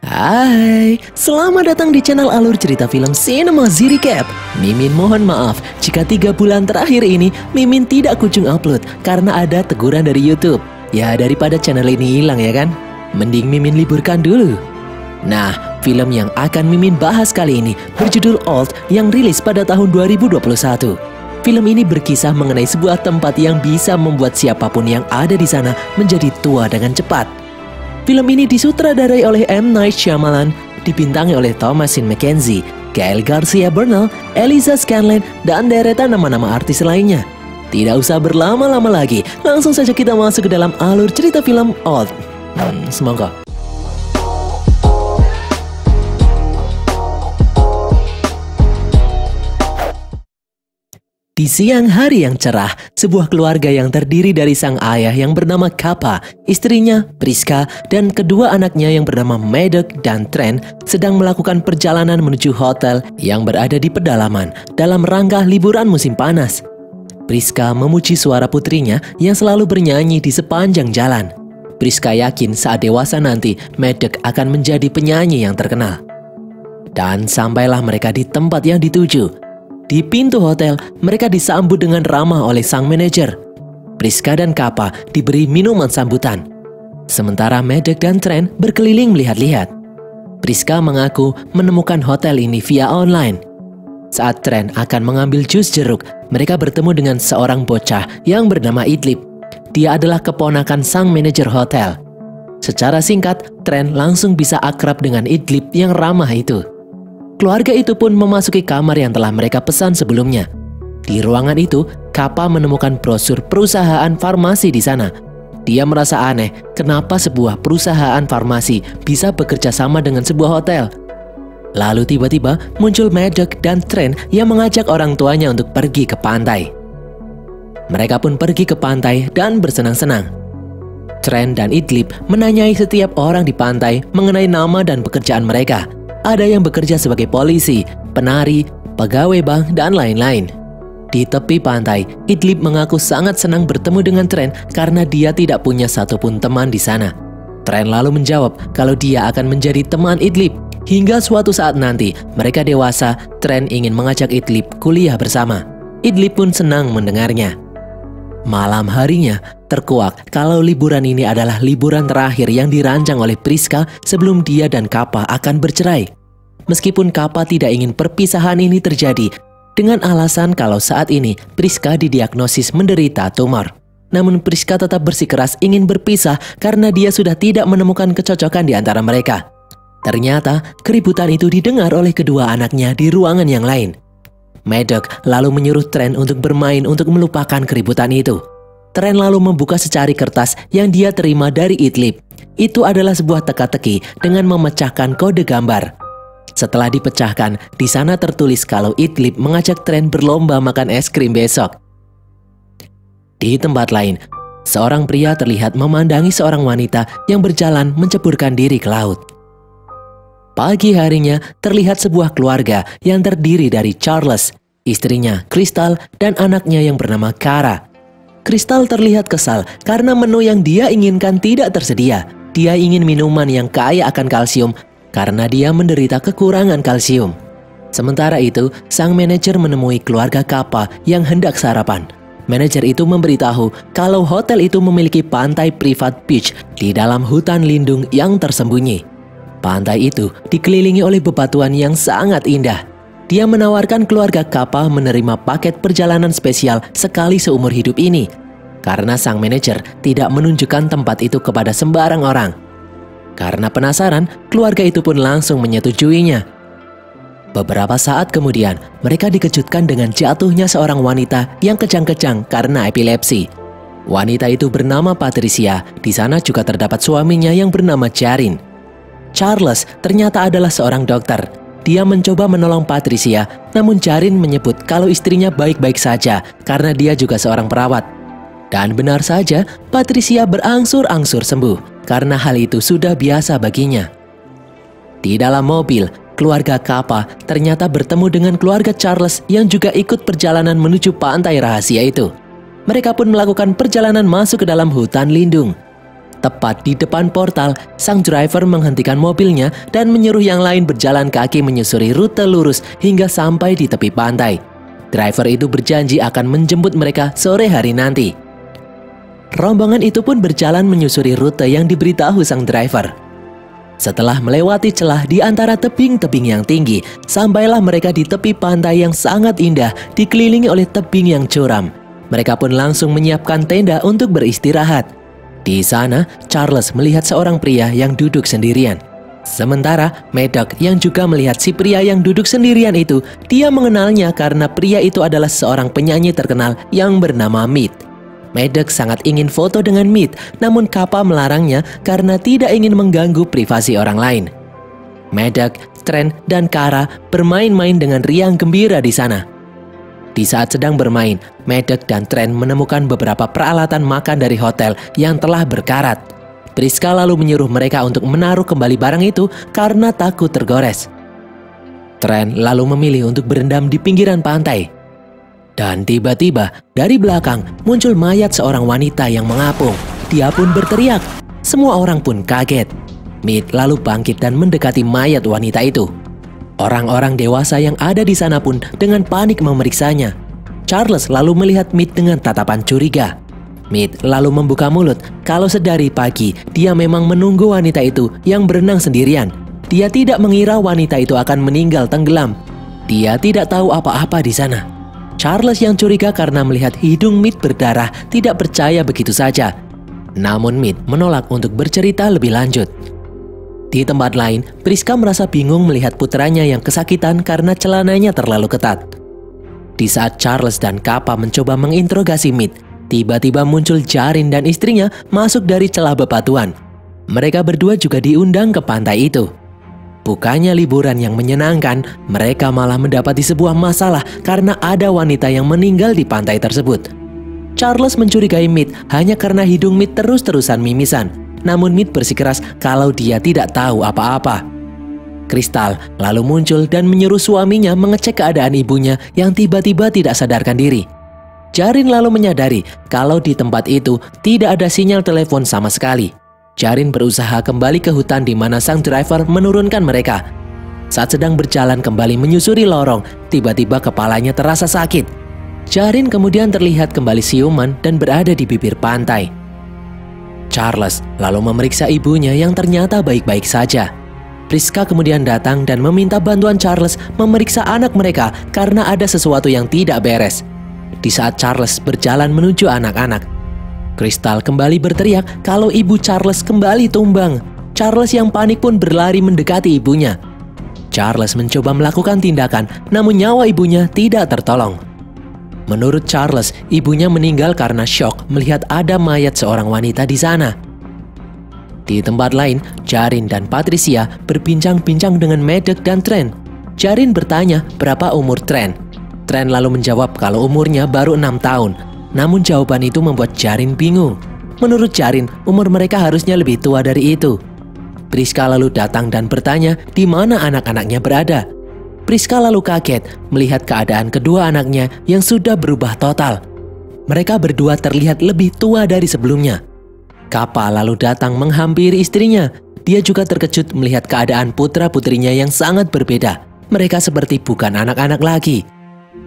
Hai, selamat datang di channel alur cerita film Cinema Z Recap. Mimin mohon maaf jika 3 bulan terakhir ini Mimin tidak kunjung upload karena ada teguran dari YouTube. Ya daripada channel ini hilang ya kan, mending Mimin liburkan dulu. Nah, film yang akan Mimin bahas kali ini berjudul Old yang rilis pada tahun 2021. Film ini berkisah mengenai sebuah tempat yang bisa membuat siapapun yang ada di sana menjadi tua dengan cepat. Film ini disutradarai oleh M. Night Shyamalan, dibintangi oleh Thomasin McKenzie, Gael Garcia Bernal, Eliza Scanlen, dan deretan nama-nama artis lainnya. Tidak usah berlama-lama lagi, langsung saja kita masuk ke dalam alur cerita film Old. Semoga. Di siang hari yang cerah, sebuah keluarga yang terdiri dari sang ayah yang bernama Kappa, istrinya Priska, dan kedua anaknya yang bernama Maddox dan Trent sedang melakukan perjalanan menuju hotel yang berada di pedalaman dalam rangka liburan musim panas. Priska memuji suara putrinya yang selalu bernyanyi di sepanjang jalan. Priska yakin saat dewasa nanti Maddox akan menjadi penyanyi yang terkenal. Dan sampailah mereka di tempat yang dituju. Di pintu hotel, mereka disambut dengan ramah oleh sang manajer. Priska dan Kappa diberi minuman sambutan. Sementara Maddox dan Trent berkeliling melihat-lihat. Priska mengaku menemukan hotel ini via online. Saat Trent akan mengambil jus jeruk, mereka bertemu dengan seorang bocah yang bernama Idlib. Dia adalah keponakan sang manajer hotel. Secara singkat, Trent langsung bisa akrab dengan Idlib yang ramah itu. Keluarga itu pun memasuki kamar yang telah mereka pesan sebelumnya. Di ruangan itu, Kappa menemukan brosur perusahaan farmasi di sana. Dia merasa aneh kenapa sebuah perusahaan farmasi bisa bekerja sama dengan sebuah hotel. Lalu tiba-tiba muncul Maddox dan Trent yang mengajak orang tuanya untuk pergi ke pantai. Mereka pun pergi ke pantai dan bersenang-senang. Trent dan Idlib menanyai setiap orang di pantai mengenai nama dan pekerjaan mereka. Ada yang bekerja sebagai polisi, penari, pegawai bank, dan lain-lain. Di tepi pantai, Idlib mengaku sangat senang bertemu dengan Trent karena dia tidak punya satupun teman di sana. Trent lalu menjawab kalau dia akan menjadi teman Idlib. Hingga suatu saat nanti, mereka dewasa, Trent ingin mengajak Idlib kuliah bersama. Idlib pun senang mendengarnya. Malam harinya, terkuak kalau liburan ini adalah liburan terakhir yang dirancang oleh Priska sebelum dia dan Kappa akan bercerai. Meskipun Kappa tidak ingin perpisahan ini terjadi, dengan alasan kalau saat ini Priska didiagnosis menderita tumor. Namun Priska tetap bersikeras ingin berpisah karena dia sudah tidak menemukan kecocokan di antara mereka. Ternyata keributan itu didengar oleh kedua anaknya di ruangan yang lain. Maddox lalu menyuruh Trent untuk bermain untuk melupakan keributan itu. Trent lalu membuka secari kertas yang dia terima dari Idlib. Itu adalah sebuah teka-teki dengan memecahkan kode gambar. Setelah dipecahkan, di sana tertulis kalau Idlib mengajak Trent berlomba makan es krim besok. Di tempat lain, seorang pria terlihat memandangi seorang wanita yang berjalan menceburkan diri ke laut. Pagi harinya terlihat sebuah keluarga yang terdiri dari Charles, istrinya Crystal, dan anaknya yang bernama Kara. Crystal terlihat kesal karena menu yang dia inginkan tidak tersedia. Dia ingin minuman yang kaya akan kalsium karena dia menderita kekurangan kalsium. Sementara itu, sang manajer menemui keluarga Kappa yang hendak sarapan. Manajer itu memberitahu kalau hotel itu memiliki pantai privat beach di dalam hutan lindung yang tersembunyi. Pantai itu dikelilingi oleh bebatuan yang sangat indah. Dia menawarkan keluarga Kappa menerima paket perjalanan spesial sekali seumur hidup ini. Karena sang manajer tidak menunjukkan tempat itu kepada sembarang orang. Karena penasaran, keluarga itu pun langsung menyetujuinya. Beberapa saat kemudian, mereka dikejutkan dengan jatuhnya seorang wanita yang kejang-kejang karena epilepsi. Wanita itu bernama Patricia. Di sana juga terdapat suaminya yang bernama Jarin. Charles ternyata adalah seorang dokter. Dia mencoba menolong Patricia, namun Jarin menyebut kalau istrinya baik-baik saja karena dia juga seorang perawat. Dan benar saja, Patricia berangsur-angsur sembuh karena hal itu sudah biasa baginya. Di dalam mobil, keluarga Kappa ternyata bertemu dengan keluarga Charles yang juga ikut perjalanan menuju pantai rahasia itu. Mereka pun melakukan perjalanan masuk ke dalam hutan lindung. Tepat di depan portal, sang driver menghentikan mobilnya dan menyuruh yang lain berjalan kaki menyusuri rute lurus hingga sampai di tepi pantai. Driver itu berjanji akan menjemput mereka sore hari nanti. Rombongan itu pun berjalan menyusuri rute yang diberitahu sang driver. Setelah melewati celah di antara tebing-tebing yang tinggi, sampailah mereka di tepi pantai yang sangat indah dikelilingi oleh tebing yang curam. Mereka pun langsung menyiapkan tenda untuk beristirahat. Di sana, Charles melihat seorang pria yang duduk sendirian. Sementara Maddox yang juga melihat si pria yang duduk sendirian itu, dia mengenalnya karena pria itu adalah seorang penyanyi terkenal yang bernama Mead. Maddox sangat ingin foto dengan Mead, namun Kappa melarangnya karena tidak ingin mengganggu privasi orang lain. Maddox, Trent, dan Kara bermain-main dengan riang gembira di sana. Di saat sedang bermain, Maddox dan Trent menemukan beberapa peralatan makan dari hotel yang telah berkarat. Priska lalu menyuruh mereka untuk menaruh kembali barang itu karena takut tergores. Trent lalu memilih untuk berendam di pinggiran pantai. Dan tiba-tiba dari belakang muncul mayat seorang wanita yang mengapung. Dia pun berteriak. Semua orang pun kaget. Mead lalu bangkit dan mendekati mayat wanita itu. Orang-orang dewasa yang ada di sana pun dengan panik memeriksanya. Charles lalu melihat Mead dengan tatapan curiga. Mead lalu membuka mulut kalau sedari pagi dia memang menunggu wanita itu yang berenang sendirian. Dia tidak mengira wanita itu akan meninggal tenggelam. Dia tidak tahu apa-apa di sana. Charles yang curiga karena melihat hidung Mead berdarah tidak percaya begitu saja. Namun Mead menolak untuk bercerita lebih lanjut. Di tempat lain, Priska merasa bingung melihat putranya yang kesakitan karena celananya terlalu ketat. Di saat Charles dan Kappa mencoba menginterogasi Mead, tiba-tiba muncul Jarin dan istrinya masuk dari celah bebatuan. Mereka berdua juga diundang ke pantai itu. Bukannya liburan yang menyenangkan, mereka malah mendapati sebuah masalah karena ada wanita yang meninggal di pantai tersebut. Charles mencurigai Mead hanya karena hidung Mead terus-terusan mimisan. Namun Mead bersikeras kalau dia tidak tahu apa-apa. Crystal lalu muncul dan menyuruh suaminya mengecek keadaan ibunya yang tiba-tiba tidak sadarkan diri. Jarin lalu menyadari kalau di tempat itu tidak ada sinyal telepon sama sekali. Jarin berusaha kembali ke hutan di mana sang driver menurunkan mereka. Saat sedang berjalan kembali menyusuri lorong, tiba-tiba kepalanya terasa sakit. Jarin kemudian terlihat kembali siuman dan berada di bibir pantai. Charles lalu memeriksa ibunya yang ternyata baik-baik saja. Priska kemudian datang dan meminta bantuan Charles memeriksa anak mereka karena ada sesuatu yang tidak beres. Di saat Charles berjalan menuju anak-anak, Crystal kembali berteriak kalau ibu Charles kembali tumbang. Charles yang panik pun berlari mendekati ibunya. Charles mencoba melakukan tindakan, namun nyawa ibunya tidak tertolong. Menurut Charles, ibunya meninggal karena syok melihat ada mayat seorang wanita di sana. Di tempat lain, Jarin dan Patricia berbincang-bincang dengan Maddox dan Trent. Jarin bertanya berapa umur Trent. Trent lalu menjawab kalau umurnya baru 6 tahun. Namun jawaban itu membuat Jarin bingung. Menurut Jarin, umur mereka harusnya lebih tua dari itu. Priska lalu datang dan bertanya di mana anak-anaknya berada. Priska lalu kaget melihat keadaan kedua anaknya yang sudah berubah total. Mereka berdua terlihat lebih tua dari sebelumnya. Kappa lalu datang menghampiri istrinya. Dia juga terkejut melihat keadaan putra-putrinya yang sangat berbeda. Mereka seperti bukan anak-anak lagi.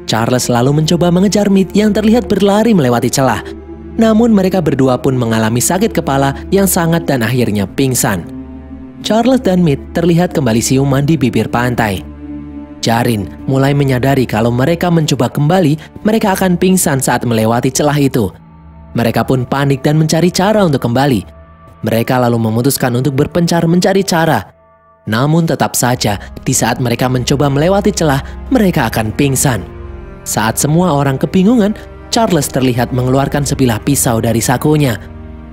Charles lalu mencoba mengejar Mead yang terlihat berlari melewati celah. Namun mereka berdua pun mengalami sakit kepala yang sangat dan akhirnya pingsan. Charles dan Mead terlihat kembali siuman di bibir pantai. Jarin mulai menyadari kalau mereka mencoba kembali, mereka akan pingsan saat melewati celah itu. Mereka pun panik dan mencari cara untuk kembali. Mereka lalu memutuskan untuk berpencar mencari cara. Namun tetap saja, di saat mereka mencoba melewati celah, mereka akan pingsan. Saat semua orang kebingungan, Charles terlihat mengeluarkan sebilah pisau dari sakunya.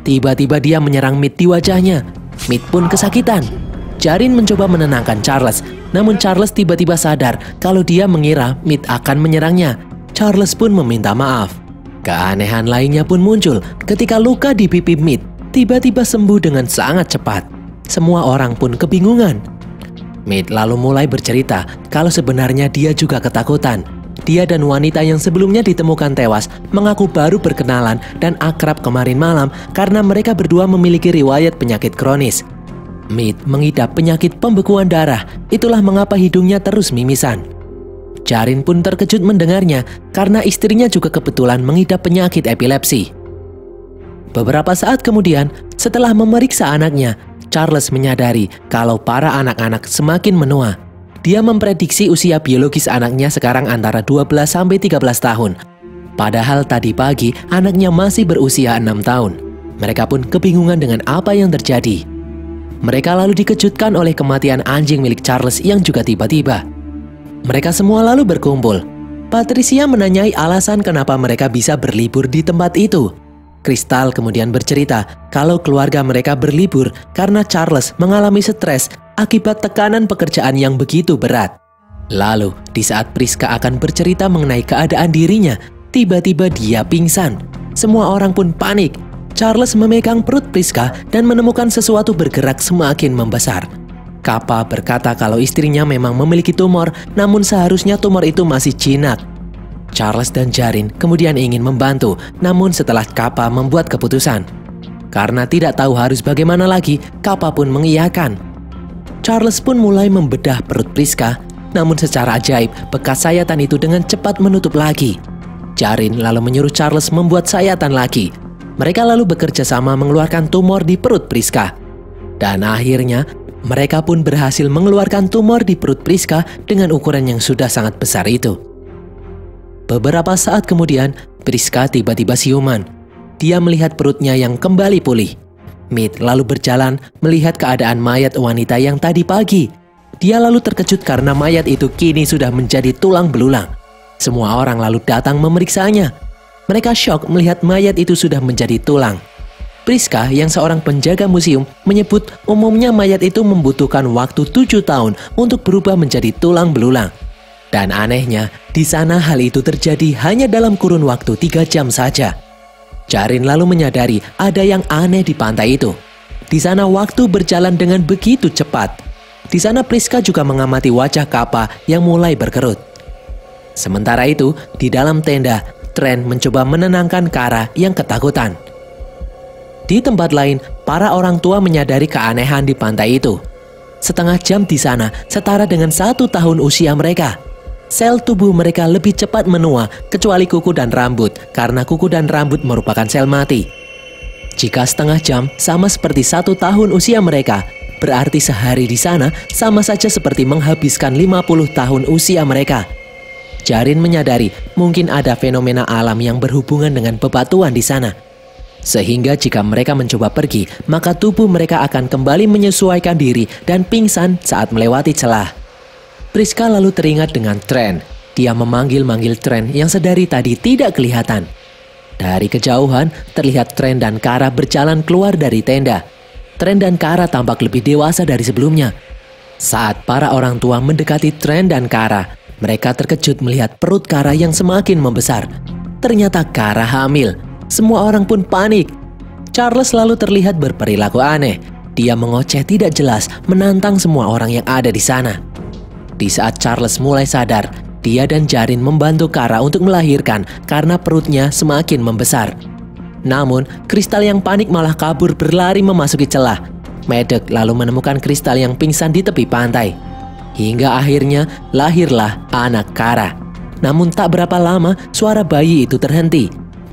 Tiba-tiba dia menyerang Mead di wajahnya. Mead pun kesakitan. Jarin mencoba menenangkan Charles, namun Charles tiba-tiba sadar kalau dia mengira Mead akan menyerangnya. Charles pun meminta maaf. Keanehan lainnya pun muncul ketika luka di pipi Mead tiba-tiba sembuh dengan sangat cepat. Semua orang pun kebingungan. Mead lalu mulai bercerita kalau sebenarnya dia juga ketakutan. dia dan wanita yang sebelumnya ditemukan tewas mengaku baru berkenalan dan akrab kemarin malam karena mereka berdua memiliki riwayat penyakit kronis. Mead mengidap penyakit pembekuan darah, itulah mengapa hidungnya terus mimisan. Jarin pun terkejut mendengarnya karena istrinya juga kebetulan mengidap penyakit epilepsi. Beberapa saat kemudian, setelah memeriksa anaknya, Charles menyadari kalau para anak-anak semakin menua. Dia memprediksi usia biologis anaknya sekarang antara 12-13 tahun. Padahal tadi pagi anaknya masih berusia 6 tahun. Mereka pun kebingungan dengan apa yang terjadi. Mereka lalu dikejutkan oleh kematian anjing milik Charles yang juga tiba-tiba. Mereka semua lalu berkumpul. Patricia menanyai alasan kenapa mereka bisa berlibur di tempat itu. Crystal kemudian bercerita kalau keluarga mereka berlibur karena Charles mengalami stres akibat tekanan pekerjaan yang begitu berat. Lalu, di saat Priska akan bercerita mengenai keadaan dirinya, tiba-tiba dia pingsan. Semua orang pun panik. Charles memegang perut Priska dan menemukan sesuatu bergerak semakin membesar. Kappa berkata kalau istrinya memang memiliki tumor, namun seharusnya tumor itu masih jinak. Charles dan Jarin kemudian ingin membantu, namun setelah Kappa membuat keputusan. Karena tidak tahu harus bagaimana lagi, Kappa pun mengiyakan. Charles pun mulai membedah perut Priska, namun secara ajaib bekas sayatan itu dengan cepat menutup lagi. Jarin lalu menyuruh Charles membuat sayatan lagi. Mereka lalu bekerja sama mengeluarkan tumor di perut Priska. Dan akhirnya, mereka pun berhasil mengeluarkan tumor di perut Priska dengan ukuran yang sudah sangat besar itu. Beberapa saat kemudian, Priska tiba-tiba siuman. Dia melihat perutnya yang kembali pulih. Mead lalu berjalan melihat keadaan mayat wanita yang tadi pagi. Dia lalu terkejut karena mayat itu kini sudah menjadi tulang belulang. Semua orang lalu datang memeriksanya. Mereka syok melihat mayat itu sudah menjadi tulang. Priska yang seorang penjaga museum menyebut umumnya mayat itu membutuhkan waktu 7 tahun untuk berubah menjadi tulang belulang. Dan anehnya, di sana hal itu terjadi hanya dalam kurun waktu 3 jam saja. Jarin lalu menyadari ada yang aneh di pantai itu. Di sana waktu berjalan dengan begitu cepat. Di sana Priska juga mengamati wajah Kappa yang mulai berkerut. Sementara itu, di dalam tenda, Trent mencoba menenangkan Kara yang ketakutan. Di tempat lain, para orang tua menyadari keanehan di pantai itu. Setengah jam di sana setara dengan 1 tahun usia mereka. Sel tubuh mereka lebih cepat menua kecuali kuku dan rambut karena kuku dan rambut merupakan sel mati. Jika setengah jam sama seperti 1 tahun usia mereka, berarti sehari di sana sama saja seperti menghabiskan 50 tahun usia mereka. Jarin menyadari mungkin ada fenomena alam yang berhubungan dengan bebatuan di sana. Sehingga jika mereka mencoba pergi, maka tubuh mereka akan kembali menyesuaikan diri dan pingsan saat melewati celah. Priska lalu teringat dengan Trent. Dia memanggil-manggil Trent yang sedari tadi tidak kelihatan. Dari kejauhan, terlihat Trent dan Kara berjalan keluar dari tenda. Trent dan Kara tampak lebih dewasa dari sebelumnya. Saat para orang tua mendekati Trent dan Kara, mereka terkejut melihat perut Kara yang semakin membesar. Ternyata Kara hamil. Semua orang pun panik. Charles lalu terlihat berperilaku aneh. Dia mengoceh tidak jelas, menantang semua orang yang ada di sana. Di saat Charles mulai sadar, dia dan Jarin membantu Kara untuk melahirkan karena perutnya semakin membesar. Namun, Crystal yang panik malah kabur berlari memasuki celah. Maddox lalu menemukan Crystal yang pingsan di tepi pantai. Hingga akhirnya lahirlah anak Kara. Namun tak berapa lama suara bayi itu terhenti.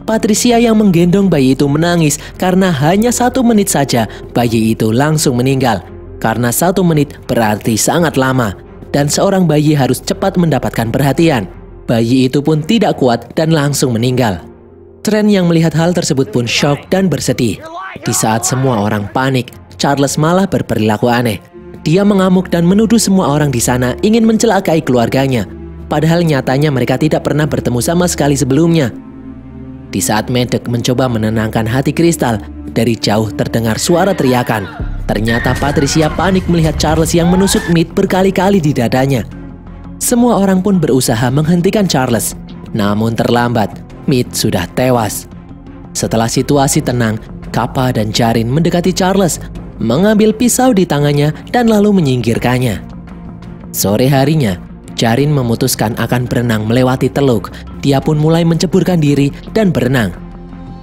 Patricia yang menggendong bayi itu menangis karena hanya 1 menit saja bayi itu langsung meninggal. Karena 1 menit berarti sangat lama. Dan seorang bayi harus cepat mendapatkan perhatian. Bayi itu pun tidak kuat dan langsung meninggal. Trent yang melihat hal tersebut pun syok dan bersedih. Di saat semua orang panik, Charles malah berperilaku aneh. Dia mengamuk dan menuduh semua orang di sana ingin mencelakai keluarganya. Padahal nyatanya mereka tidak pernah bertemu sama sekali sebelumnya. Di saat Maddox mencoba menenangkan hati Crystal, dari jauh terdengar suara teriakan. Ternyata Patricia panik melihat Charles yang menusuk Mead berkali-kali di dadanya. Semua orang pun berusaha menghentikan Charles. Namun terlambat, Mead sudah tewas. Setelah situasi tenang, Kappa dan Jarin mendekati Charles, mengambil pisau di tangannya dan lalu menyingkirkannya. Sore harinya, Jarin memutuskan akan berenang melewati teluk. Dia pun mulai menceburkan diri dan berenang.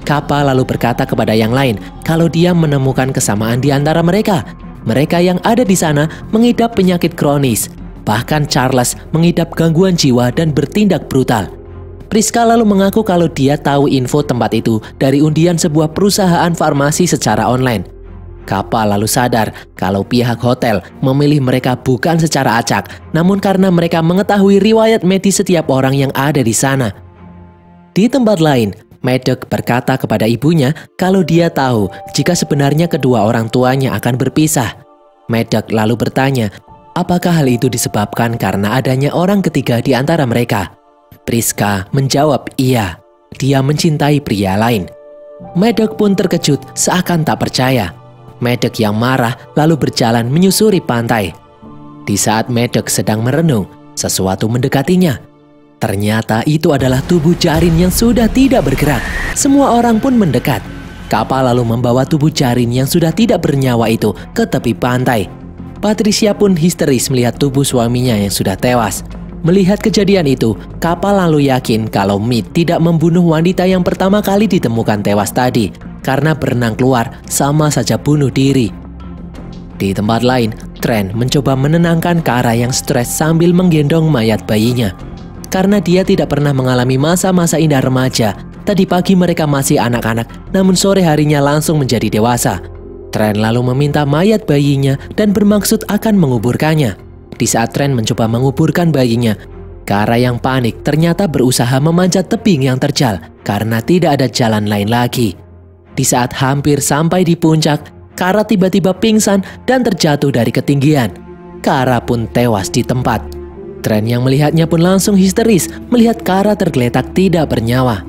Kappa lalu berkata kepada yang lain kalau dia menemukan kesamaan di antara mereka. Mereka yang ada di sana mengidap penyakit kronis. Bahkan Charles mengidap gangguan jiwa dan bertindak brutal. Priska lalu mengaku kalau dia tahu info tempat itu dari undian sebuah perusahaan farmasi secara online. Kappa lalu sadar kalau pihak hotel memilih mereka bukan secara acak, namun karena mereka mengetahui riwayat medis setiap orang yang ada di sana. Di tempat lain, Maddox berkata kepada ibunya kalau dia tahu jika sebenarnya kedua orang tuanya akan berpisah. Maddox lalu bertanya, apakah hal itu disebabkan karena adanya orang ketiga di antara mereka? Priska menjawab iya, dia mencintai pria lain. Maddox pun terkejut seakan tak percaya. Maddox yang marah lalu berjalan menyusuri pantai. Di saat Maddox sedang merenung, sesuatu mendekatinya. Ternyata itu adalah tubuh Jarin yang sudah tidak bergerak. Semua orang pun mendekat. Kappa lalu membawa tubuh Jarin yang sudah tidak bernyawa itu ke tepi pantai. Patricia pun histeris melihat tubuh suaminya yang sudah tewas. Melihat kejadian itu, Kappa lalu yakin kalau Mead tidak membunuh wanita yang pertama kali ditemukan tewas tadi. Karena berenang keluar sama saja bunuh diri. Di tempat lain, Trent mencoba menenangkan Kara yang stres sambil menggendong mayat bayinya. Karena dia tidak pernah mengalami masa-masa indah remaja, tadi pagi mereka masih anak-anak, namun sore harinya langsung menjadi dewasa. Trent lalu meminta mayat bayinya dan bermaksud akan menguburkannya. Di saat Trent mencoba menguburkan bayinya, Kara yang panik ternyata berusaha memanjat tebing yang terjal karena tidak ada jalan lain lagi. Di saat hampir sampai di puncak, Kara tiba-tiba pingsan dan terjatuh dari ketinggian. Kara pun tewas di tempat. Trent yang melihatnya pun langsung histeris melihat Kara tergeletak tidak bernyawa.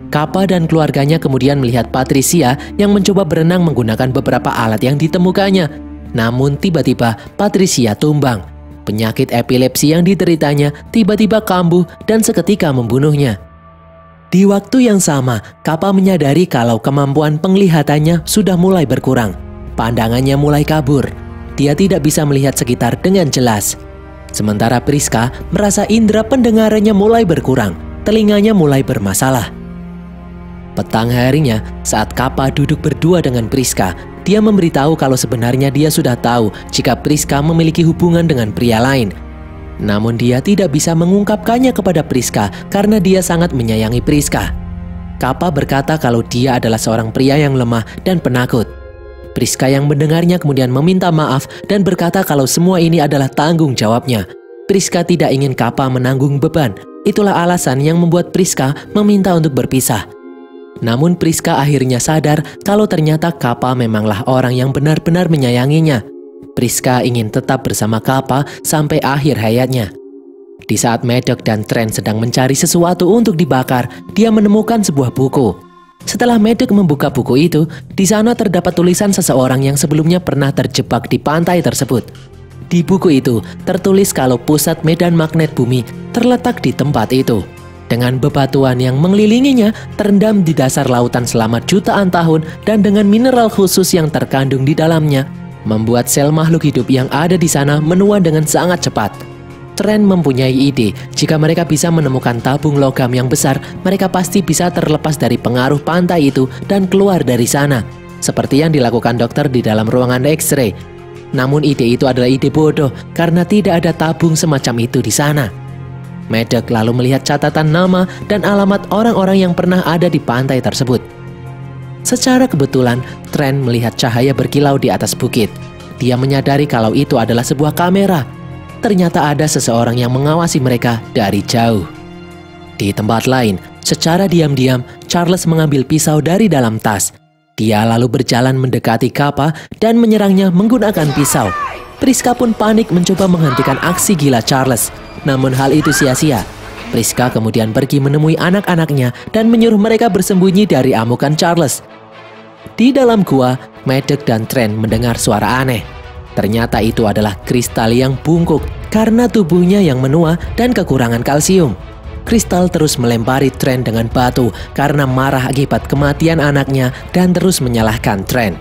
Kappa dan keluarganya kemudian melihat Patricia yang mencoba berenang menggunakan beberapa alat yang ditemukannya. Namun tiba-tiba Patricia tumbang. Penyakit epilepsi yang dideritanya tiba-tiba kambuh dan seketika membunuhnya. Di waktu yang sama, Kappa menyadari kalau kemampuan penglihatannya sudah mulai berkurang. Pandangannya mulai kabur. Dia tidak bisa melihat sekitar dengan jelas. Sementara Priska merasa indera pendengarannya mulai berkurang. Telinganya mulai bermasalah. Petang harinya, saat Kappa duduk berdua dengan Priska, dia memberitahu kalau sebenarnya dia sudah tahu jika Priska memiliki hubungan dengan pria lain. Namun dia tidak bisa mengungkapkannya kepada Priska karena dia sangat menyayangi Priska. Kappa berkata kalau dia adalah seorang pria yang lemah dan penakut. Priska yang mendengarnya kemudian meminta maaf dan berkata kalau semua ini adalah tanggung jawabnya. Priska tidak ingin Kappa menanggung beban. Itulah alasan yang membuat Priska meminta untuk berpisah. Namun Priska akhirnya sadar kalau ternyata Kappa memanglah orang yang benar-benar menyayanginya. Priska ingin tetap bersama Kappa sampai akhir hayatnya. Di saat Maddox dan Trent sedang mencari sesuatu untuk dibakar, dia menemukan sebuah buku. Setelah Maddox membuka buku itu, di sana terdapat tulisan seseorang yang sebelumnya pernah terjebak di pantai tersebut. Di buku itu tertulis kalau pusat medan magnet bumi terletak di tempat itu. Dengan bebatuan yang mengelilinginya terendam di dasar lautan selama jutaan tahun dan dengan mineral khusus yang terkandung di dalamnya, membuat sel makhluk hidup yang ada di sana menua dengan sangat cepat. Trent mempunyai ide, jika mereka bisa menemukan tabung logam yang besar, mereka pasti bisa terlepas dari pengaruh pantai itu dan keluar dari sana. Seperti yang dilakukan dokter di dalam ruangan X-ray. Namun ide itu adalah ide bodoh, karena tidak ada tabung semacam itu di sana. Maddox lalu melihat catatan nama dan alamat orang-orang yang pernah ada di pantai tersebut. Secara kebetulan, Trent melihat cahaya berkilau di atas bukit. Dia menyadari kalau itu adalah sebuah kamera. Ternyata ada seseorang yang mengawasi mereka dari jauh. Di tempat lain, secara diam-diam, Charles mengambil pisau dari dalam tas. Dia lalu berjalan mendekati Kappa dan menyerangnya menggunakan pisau. Priska pun panik mencoba menghentikan aksi gila Charles. Namun hal itu sia-sia. Priska kemudian pergi menemui anak-anaknya dan menyuruh mereka bersembunyi dari amukan Charles. Di dalam gua, Maddox dan Trent mendengar suara aneh. Ternyata itu adalah kristal yang bungkuk karena tubuhnya yang menua dan kekurangan kalsium. Kristal terus melempari Trent dengan batu karena marah akibat kematian anaknya dan terus menyalahkan Trent.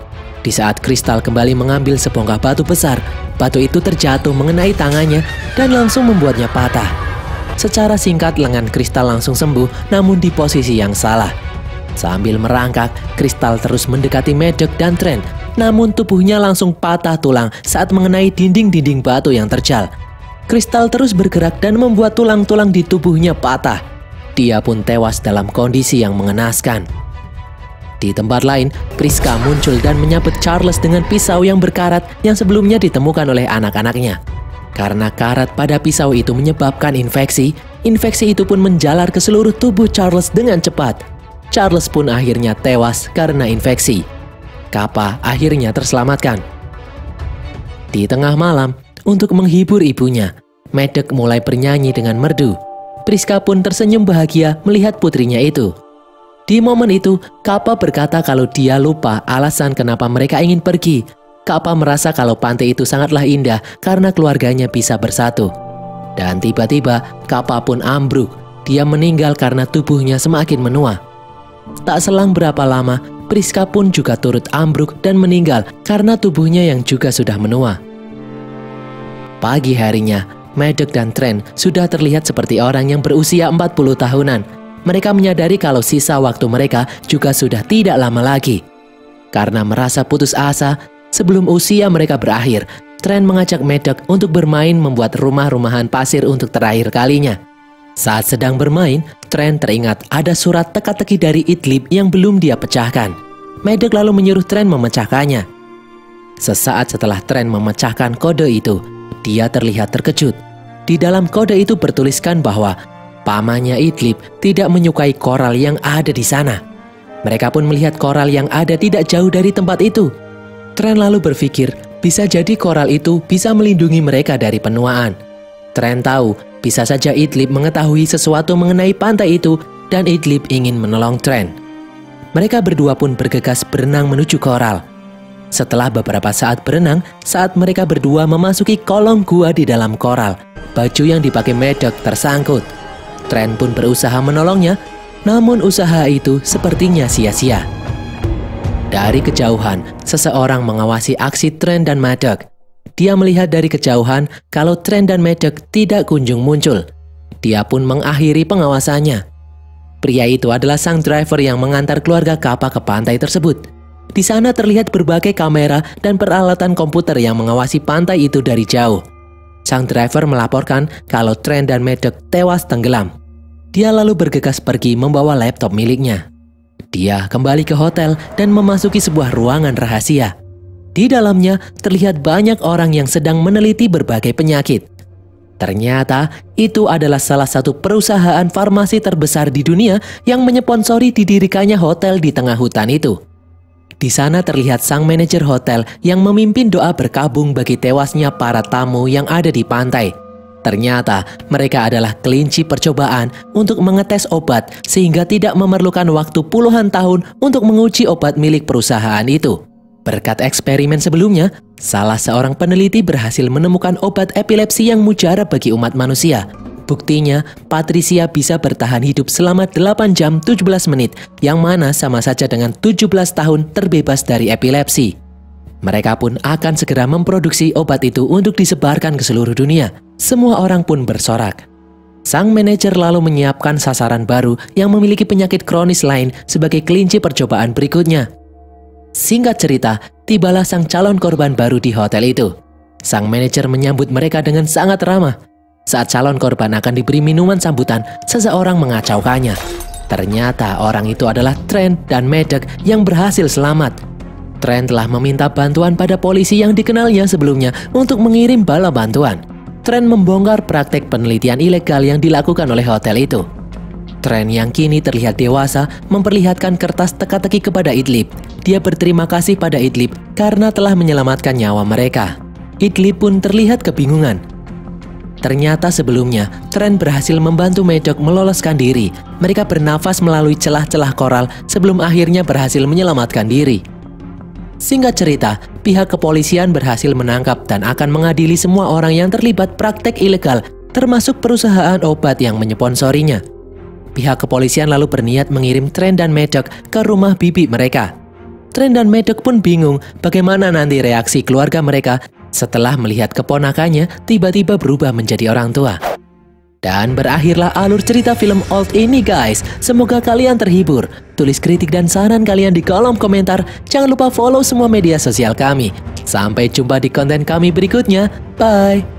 Di saat Kristal kembali mengambil sebongkah batu besar, batu itu terjatuh mengenai tangannya dan langsung membuatnya patah. Secara singkat lengan Kristal langsung sembuh, namun di posisi yang salah. Sambil merangkak, Kristal terus mendekati Maddox dan Trent, namun tubuhnya langsung patah tulang saat mengenai dinding-dinding batu yang terjal. Kristal terus bergerak dan membuat tulang-tulang di tubuhnya patah. Dia pun tewas dalam kondisi yang mengenaskan. Di tempat lain, Priska muncul dan menyabet Charles dengan pisau yang berkarat yang sebelumnya ditemukan oleh anak-anaknya. Karena karat pada pisau itu menyebabkan infeksi, infeksi itu pun menjalar ke seluruh tubuh Charles dengan cepat. Charles pun akhirnya tewas karena infeksi. Kappa akhirnya terselamatkan. Di tengah malam, untuk menghibur ibunya, Maddox mulai bernyanyi dengan merdu. Priska pun tersenyum bahagia melihat putrinya itu. Di momen itu, Kappa berkata kalau dia lupa alasan kenapa mereka ingin pergi. Kappa merasa kalau pantai itu sangatlah indah karena keluarganya bisa bersatu. Dan tiba-tiba, Kappa pun ambruk. Dia meninggal karena tubuhnya semakin menua. Tak selang berapa lama, Priska pun juga turut ambruk dan meninggal karena tubuhnya yang juga sudah menua. Pagi harinya, Maddox dan Trent sudah terlihat seperti orang yang berusia 40 tahunan. Mereka menyadari kalau sisa waktu mereka juga sudah tidak lama lagi. Karena merasa putus asa, sebelum usia mereka berakhir, Trent mengajak Maddox untuk bermain membuat rumah-rumahan pasir untuk terakhir kalinya. Saat sedang bermain, Trent teringat ada surat teka-teki dari Idlib yang belum dia pecahkan. Maddox lalu menyuruh Trent memecahkannya. Sesaat setelah Trent memecahkan kode itu, dia terlihat terkejut. Di dalam kode itu bertuliskan bahwa pamannya Idlib tidak menyukai koral yang ada di sana. Mereka pun melihat koral yang ada tidak jauh dari tempat itu. Trent lalu berpikir, bisa jadi koral itu bisa melindungi mereka dari penuaan. Trent tahu, bisa saja Idlib mengetahui sesuatu mengenai pantai itu dan Idlib ingin menolong Trent. Mereka berdua pun bergegas berenang menuju koral. Setelah beberapa saat berenang, saat mereka berdua memasuki kolong gua di dalam koral, baju yang dipakai Maddox tersangkut. Trent pun berusaha menolongnya, namun usaha itu sepertinya sia-sia. Dari kejauhan, seseorang mengawasi aksi Trent dan Maddox. Dia melihat dari kejauhan kalau Trent dan Maddox tidak kunjung muncul. Dia pun mengakhiri pengawasannya. Pria itu adalah sang driver yang mengantar keluarga Kappa ke pantai tersebut. Di sana terlihat berbagai kamera dan peralatan komputer yang mengawasi pantai itu dari jauh. Sang driver melaporkan kalau Trent dan Maddox tewas tenggelam. Dia lalu bergegas pergi membawa laptop miliknya. Dia kembali ke hotel dan memasuki sebuah ruangan rahasia. Di dalamnya terlihat banyak orang yang sedang meneliti berbagai penyakit. Ternyata itu adalah salah satu perusahaan farmasi terbesar di dunia yang menyponsori didirikannya hotel di tengah hutan itu. Di sana terlihat sang manajer hotel yang memimpin doa berkabung bagi tewasnya para tamu yang ada di pantai. Ternyata mereka adalah kelinci percobaan untuk mengetes obat sehingga tidak memerlukan waktu puluhan tahun untuk menguji obat milik perusahaan itu. Berkat eksperimen sebelumnya, salah seorang peneliti berhasil menemukan obat epilepsi yang mujarab bagi umat manusia. Buktinya, Patricia bisa bertahan hidup selama 8 jam 17 menit, yang mana sama saja dengan 17 tahun terbebas dari epilepsi. Mereka pun akan segera memproduksi obat itu untuk disebarkan ke seluruh dunia. Semua orang pun bersorak. Sang manajer lalu menyiapkan sasaran baru yang memiliki penyakit kronis lain sebagai kelinci percobaan berikutnya. Singkat cerita, tibalah sang calon korban baru di hotel itu. Sang manajer menyambut mereka dengan sangat ramah. Saat calon korban akan diberi minuman sambutan, seseorang mengacaukannya. Ternyata orang itu adalah Trent dan Maddox yang berhasil selamat. Trent telah meminta bantuan pada polisi yang dikenalnya sebelumnya untuk mengirim bala bantuan. Trent membongkar praktek penelitian ilegal yang dilakukan oleh hotel itu. Trent yang kini terlihat dewasa memperlihatkan kertas teka-teki kepada Idlib. Dia berterima kasih pada Idlib karena telah menyelamatkan nyawa mereka. Idlib pun terlihat kebingungan. Ternyata sebelumnya, Trent berhasil membantu Maddox meloloskan diri. Mereka bernafas melalui celah-celah koral sebelum akhirnya berhasil menyelamatkan diri. Singkat cerita, pihak kepolisian berhasil menangkap dan akan mengadili semua orang yang terlibat praktek ilegal, termasuk perusahaan obat yang menyponsorinya. Pihak kepolisian lalu berniat mengirim Trent dan Maddox ke rumah bibi mereka. Trent dan Maddox pun bingung bagaimana nanti reaksi keluarga mereka setelah melihat keponakannya tiba-tiba berubah menjadi orang tua. Dan berakhirlah alur cerita film Old ini guys. Semoga kalian terhibur. Tulis kritik dan saran kalian di kolom komentar. Jangan lupa follow semua media sosial kami. Sampai jumpa di konten kami berikutnya. Bye.